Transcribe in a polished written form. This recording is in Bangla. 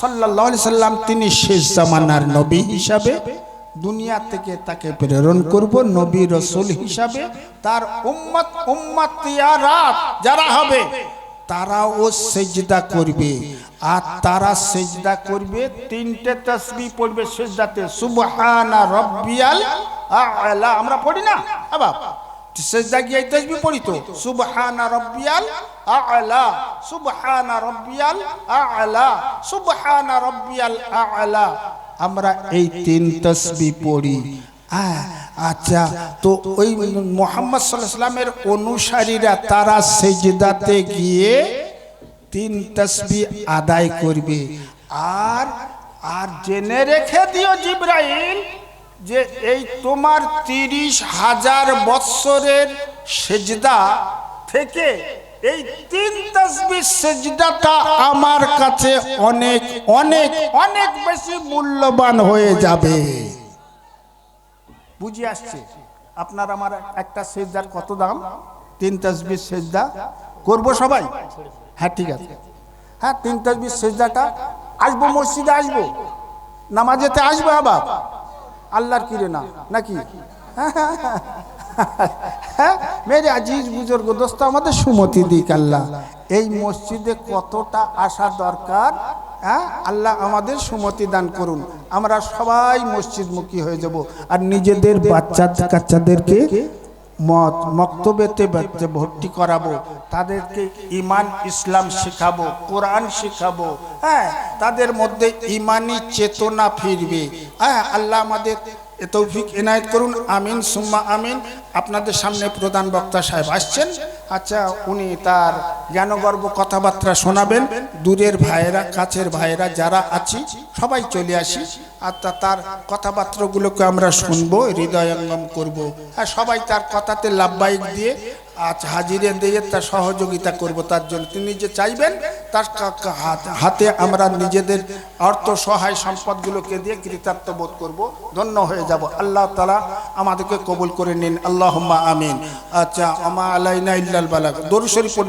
সাল্লাল্লাহু আলাইহি সাল্লাম তিনি শেষ জামানার নবী হিসাবে দুনিয়া থেকে তাকে প্রেরণ করব, নবী রাসূল হিসাবে। তার উম্মতিয়ারা যারা হবে তারাও সেজদা করবে, আর তারা সেজদা করবে তিনটে তাসবিহ পড়বে সেজদাতে, সুবহানা রাব্বিয়াল আ'লা। আমরা পড়ি না বাবা, সেজদা গিয়ে তাসবিহ পড়ি তো, সুবহানা রাব্বিয়াল আ'লা, সুবহানা রাব্বিয়াল আ'লা, সুবহানা রাব্বিয়াল আ'লা। আমরা এই তিন তাসবিহ পড়ি। আচ্ছা, তো ওই মুহাম্মদ সাল্লাল্লাহু আলাইহি ওয়াসাল্লামের অনুসারীরা তারা সেজদাতে গিয়ে তিন তাসবিহ আদায় করবে। আর আর জেনে রেখে দিও জিবরাইল যে এই তোমার 30,000 বৎসরের সেজদা থেকে এই তিন তাসবিহ সেজদাটা আমার কাছে অনেক অনেক অনেক বেশি মূল্যবান হয়ে যাবে। বুঝে আসছে? আপনার আমার একটা সেজদার কত দাম? তিন তাসবিহ সেজদা করব সবাই? হ্যাঁ ঠিক আছে, হ্যাঁ তিন তাসবিহ সেজদাটা আসবো, মসজিদে আসবো, নামাজেতে আসবো আবার আল্লাহর কিরে না নাকি? হ্যাঁ মেরে আজিজ বুজুর্গ দোস্ত, আমাদের সুমতি দিক আল্লাহ। এই মসজিদে কতটা আসা দরকার, হ্যাঁ আল্লাহ আমাদের সুমতি দান করুন। আমরা সবাই মসজিদমুখী হয়ে যাব, আর নিজেদের বাচ্চা কাচ্চাদেরকে মক্তবেতে ভর্তি করাবো, তাদেরকে ঈমান ইসলাম শেখাবো, কোরআন শেখাবো। হ্যাঁ তাদের মধ্যে ঈমানি চেতনা ফিরবে। হ্যাঁ আল্লাহ আমাদের তৌফিক এনায়েত করুন, আমিন সুম্মা আমিন। আপনাদের সামনে প্রধান বক্তা সাহেব আসছেন। আচ্ছা, উনি তার জ্ঞানগর্ভ কথাবার্তা শোনাবেন। দূরের ভাইয়েরা কাছের ভাইয়েরা যারা আছি সবাই চলে আসি, আর তার কথাবার্তাগুলোকে আমরা শুনবো, হৃদয়ঙ্গম করব। আর সবাই তার কথাতে লাভবাহিক দিয়ে আজ হাজিরে দিয়ে তার সহযোগিতা করব। তার জন্য তিনি যে চাইবেন তার হাতে আমরা নিজেদের অর্থ সহায় সম্পদগুলোকে দিয়ে কৃতার্থ বোধ করব, ধন্য হয়ে যাব। আল্লাহ তাআলা আমাদেরকে কবুল করে নিন, আল্লাহুম্মা আমিন। আচ্ছা, আমা আলাইনা ইল্লাল বালাগ। দরুদ শরীফ পড়ুন।